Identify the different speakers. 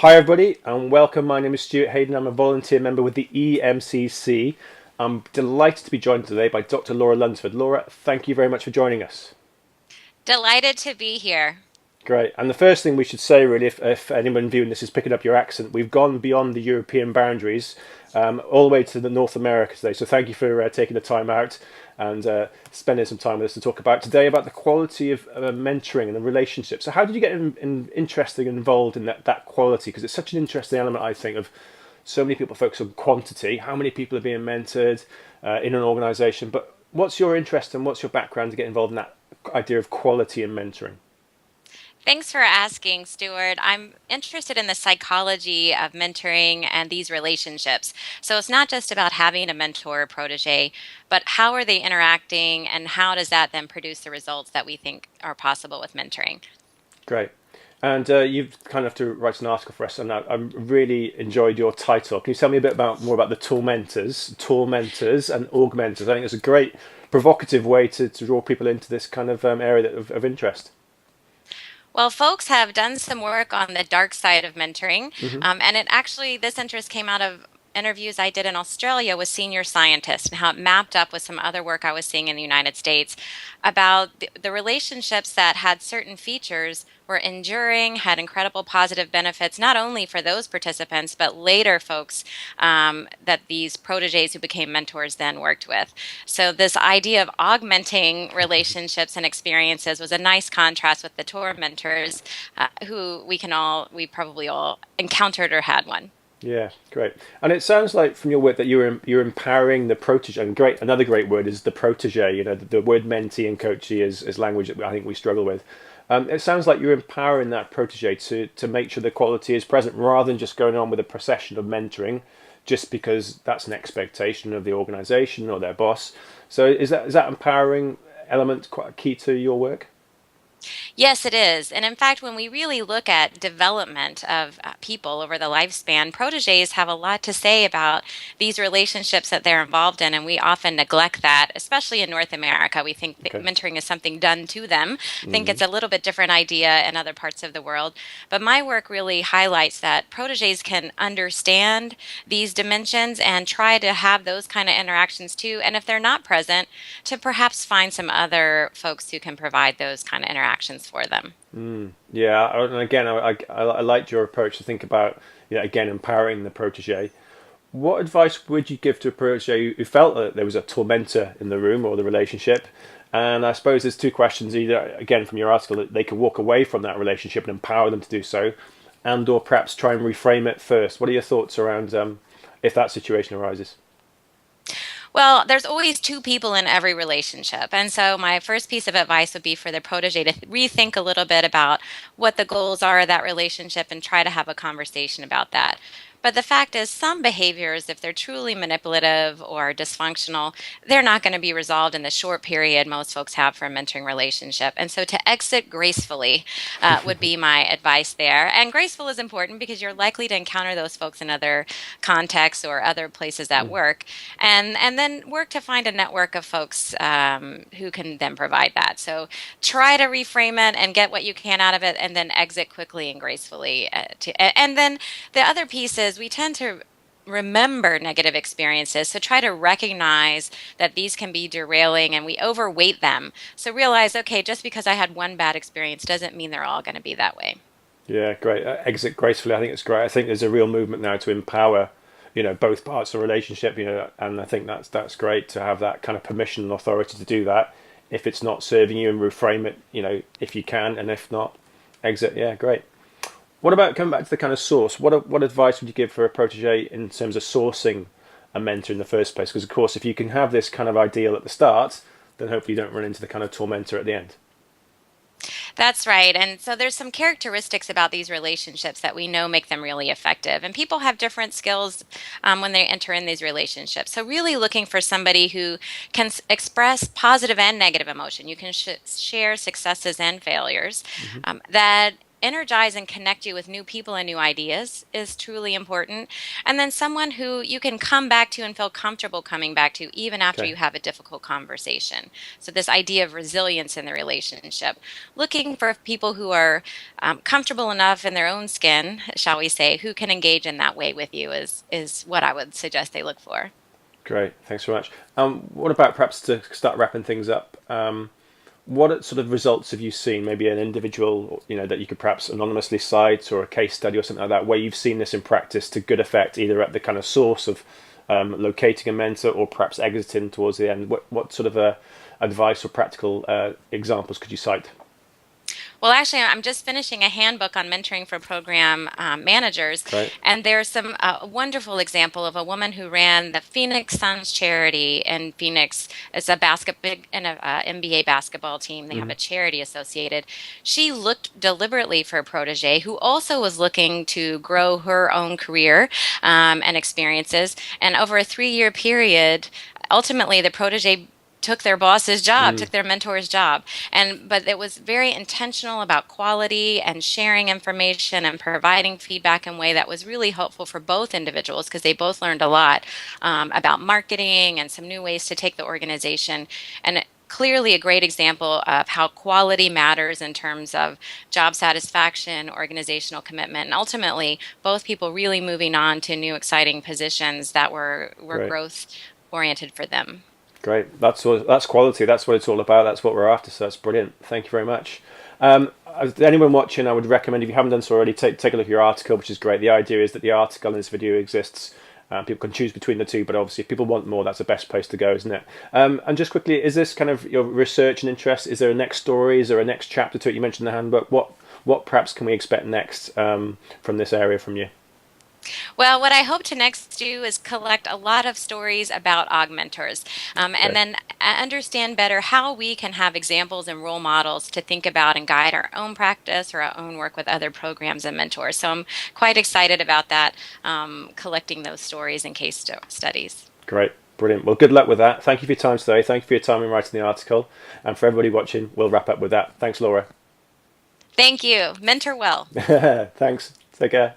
Speaker 1: Hi everybody and welcome. My name is Stuart Haden. I'm a volunteer member with the EMCC. I'm delighted to be joined today by Dr. Laura Lunsford. Laura, thank you very much for joining us.
Speaker 2: Delighted to be here.
Speaker 1: Great. And the first thing we should say, really, if anyone viewing this is picking up your accent, we've gone beyond the European boundaries, all the way to the North America today. So thank you for taking the time out and spending some time with us to talk about today about the quality of mentoring and the relationship. So how did you get interested and involved in that quality? Because it's such an interesting element, I think, of so many people focus on quantity, how many people are being mentored in an organisation. But what's your interest and what's your background to get involved in that idea of quality and mentoring?
Speaker 2: Thanks for asking, Stuart. I'm interested in the psychology of mentoring and these relationships. So it's not just about having a mentor or protege, but how are they interacting and how does that then produce the results that we think are possible with mentoring?
Speaker 1: Great. And you've kind of have to write an article for us, and I really enjoyed your title. Can you tell me a bit more about the tormentors and augmentors? I think it's a great provocative way to draw people into this kind of area of interest.
Speaker 2: Well, folks have done some work on the dark side of mentoring,
Speaker 1: Hmm.
Speaker 2: and this interest came out of interviews I did in Australia with senior scientists and how it mapped up with some other work I was seeing in the United States about the relationships that had certain features were enduring, had incredible positive benefits, not only for those participants, but later folks that these proteges who became mentors then worked with. So this idea of augmenting relationships and experiences was a nice contrast with the TorMentors, who we probably all encountered or had one.
Speaker 1: Yeah, great. And it sounds like from your work that you're empowering the protege. And great, another great word is the protege. You know, the word mentee and coachee is language that I think we struggle with. It sounds like you're empowering that protege to make sure the quality is present rather than just going on with a procession of mentoring just because that's an expectation of the organization or their boss. So is that empowering element quite key to your work?
Speaker 2: Yes, it is. And in fact, when we really look at development of people over the lifespan, proteges have a lot to say about these relationships that they're involved in. And we often neglect that, especially in North America. We think that
Speaker 1: Okay.
Speaker 2: mentoring is something done to them. I think
Speaker 1: Hmm.
Speaker 2: it's a little bit different idea in other parts of the world. But my work really highlights that proteges can understand these dimensions and try to have those kind of interactions too. And if they're not present, to perhaps find some other folks who can provide those kind of interactions for them.
Speaker 1: Yeah, and again, I liked your approach to think about, again, empowering the protege. What advice would you give to a protege who felt that there was a tormentor in the room or the relationship? And I suppose there's two questions, either, again, from your article, that they can walk away from that relationship and empower them to do so, and or perhaps try and reframe it first. What are your thoughts around if that situation arises?
Speaker 2: Well, there's always two people in every relationship. And so, my first piece of advice would be for the protege to rethink a little bit about what the goals are of that relationship and try to have a conversation about that. But the fact is, some behaviors, if they're truly manipulative or dysfunctional, they're not going to be resolved in the short period most folks have for a mentoring relationship. And so, to exit gracefully would be my advice there. And graceful is important because you're likely to encounter those folks in other contexts or other places at work, and then work to find a network of folks who can then provide that. So try to reframe it and get what you can out of it, and then exit quickly and gracefully. And then the other piece is we tend to remember negative experiences. So try to recognize that these can be derailing and we overweight them. So realize, okay, just because I had one bad experience doesn't mean they're all going to be that way.
Speaker 1: Yeah, great. Exit gracefully. I think it's great. I think there's a real movement now to empower, both parts of the relationship. And I think that's great to have that kind of permission and authority to do that. If it's not serving you, and reframe it, if you can, and if not, exit. Yeah, great. What about coming back to the kind of source? What advice would you give for a protege in terms of sourcing a mentor in the first place? Because of course, if you can have this kind of ideal at the start, then hopefully you don't run into the kind of tormentor at the end.
Speaker 2: That's right. And so there's some characteristics about these relationships that we know make them really effective. And people have different skills when they enter in these relationships. So really looking for somebody who can express positive and negative emotion. You can share successes and failures.
Speaker 1: Hmm.
Speaker 2: That energize and connect you with new people and new ideas is truly important. And then someone who you can come back to and feel comfortable coming back to even after
Speaker 1: Okay.
Speaker 2: you have a difficult conversation. So this idea of resilience in the relationship, looking for people who are comfortable enough in their own skin, shall we say, who can engage in that way with you is what I would suggest they look for.
Speaker 1: Great. Thanks very much. What about perhaps to start wrapping things up? What sort of results have you seen? Maybe an individual, that you could perhaps anonymously cite, or a case study or something like that, where you've seen this in practice to good effect, either at the kind of source of locating a mentor, or perhaps exiting towards the end. What sort of advice or practical examples could you cite?
Speaker 2: Well, actually, I'm just finishing a handbook on mentoring for program managers,
Speaker 1: Great.
Speaker 2: and there's some wonderful example of a woman who ran the Phoenix Suns charity in Phoenix. It's a NBA basketball team. They have
Speaker 1: Mm,
Speaker 2: a charity associated. She looked deliberately for a protege who also was looking to grow her own career and experiences. And over a 3-year period, ultimately, the protege took their boss's job,
Speaker 1: mm,
Speaker 2: took their mentor's job. But it was very intentional about quality and sharing information and providing feedback in a way that was really helpful for both individuals because they both learned a lot about marketing and some new ways to take the organization. And clearly a great example of how quality matters in terms of job satisfaction, organizational commitment, and ultimately both people really moving on to new exciting positions that were
Speaker 1: great.
Speaker 2: growth oriented for them.
Speaker 1: Great. That's quality. That's what it's all about. That's what we're after. So that's brilliant. Thank you very much. Anyone watching, I would recommend, if you haven't done so already, take a look at your article, which is great. The idea is that the article and this video exists. People can choose between the two, but obviously, if people want more, that's the best place to go, isn't it? And just quickly, is this kind of your research and interest? Is there a next story? Is there a next chapter to it? You mentioned the handbook. What perhaps can we expect next from this area from you?
Speaker 2: Well, what I hope to next do is collect a lot of stories about augmenters and
Speaker 1: Great.
Speaker 2: then understand better how we can have examples and role models to think about and guide our own practice or our own work with other programs and mentors. So I'm quite excited about that, collecting those stories and case studies.
Speaker 1: Great. Brilliant. Well, good luck with that. Thank you for your time today. Thank you for your time in writing the article. And for everybody watching, we'll wrap up with that. Thanks, Laura.
Speaker 2: Thank you. Mentor well.
Speaker 1: Thanks. Take care.